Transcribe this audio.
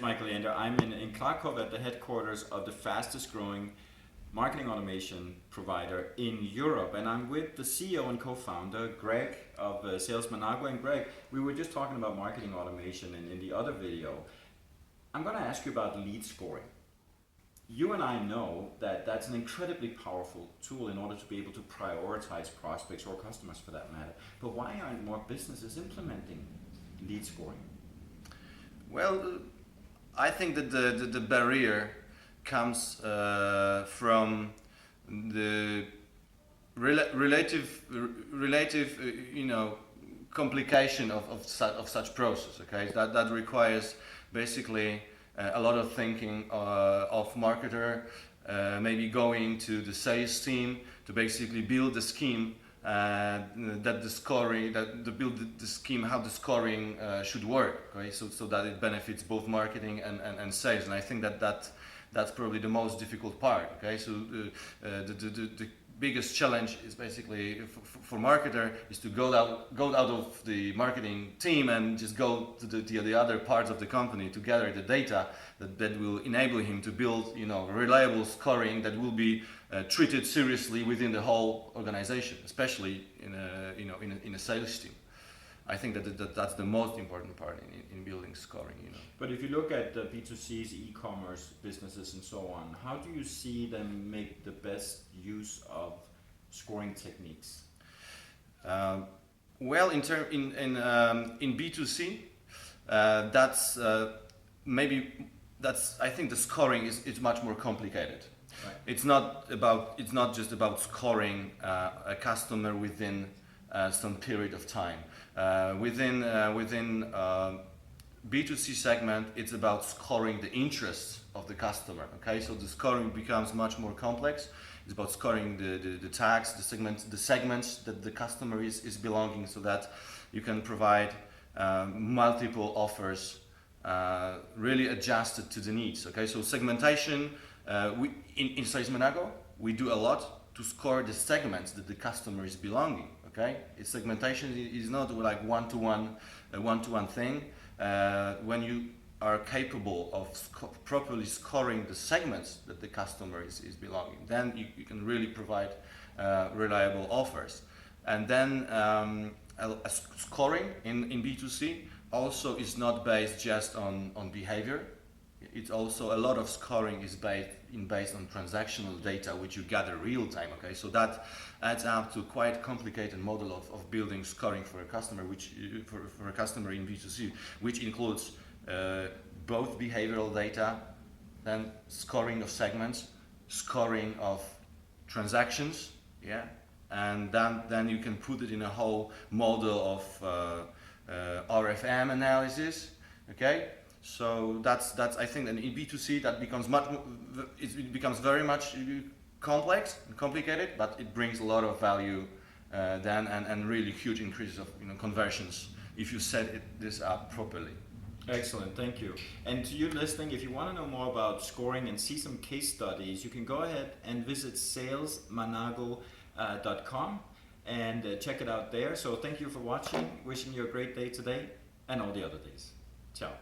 Michael Leander. I'm in Krakow at the headquarters of the fastest growing marketing automation provider in Europe. And I'm with the CEO and co-founder, Greg of SalesManago. And Greg, we were just talking about marketing automation in the other video. I'm going to ask you about lead scoring. You and I know that that's an incredibly powerful tool in order to be able to prioritize prospects or customers for that matter. But why aren't more businesses implementing lead scoring? Well, I think that the barrier comes from the relative complication of such process. Okay, that requires basically a lot of thinking of marketer, maybe going to the sales team to basically build the scheme that the scoring, build the scheme how the scoring should work, okay? So that it benefits both marketing and sales. And I think that's probably the most difficult part. Okay, so the biggest challenge is basically for marketer is to go out of the marketing team and just go to the other parts of the company to gather the data that will enable him to build reliable scoring that will be treated seriously within the whole organization, especially in a sales team. I think that's the most important part in building scoring. But if you look at the B2C's e-commerce businesses and so on, how do you see them make the best use of scoring techniques? Well, in B2C, I think the scoring is much more complicated. Right. It's not just about scoring a customer within some period of time. Within B2C segment, it's about scoring the interests of the customer. Okay, so the scoring becomes much more complex. It's about scoring the tags, the segments that the customer is belonging, so that you can provide multiple offers really adjusted to the needs. Okay, so segmentation, in SalesManago, we do a lot to score the segments that the customer is belonging. Okay, segmentation is not like a one-to-one thing. When you are capable of properly scoring the segments that the customer is belonging, then you can really provide reliable offers. And then scoring in B2C also is not based just on behavior. It's also a lot of scoring is based on transactional data which you gather real time. Okay, so that adds up to quite complicated model of building scoring for a customer, for a customer in B2C, which includes both behavioral data, then scoring of segments, scoring of transactions, yeah, and then you can put it in a whole model of RFM analysis. Okay. So that's I think that in B2C that becomes it becomes very much complex and complicated, but it brings a lot of value then and really huge increases of conversions if you set this up properly. Excellent, thank you. And to you listening, if you want to know more about scoring and see some case studies, you can go ahead and visit salesmanago.com and check it out there. So thank you for watching, wishing you a great day today and all the other days. Ciao.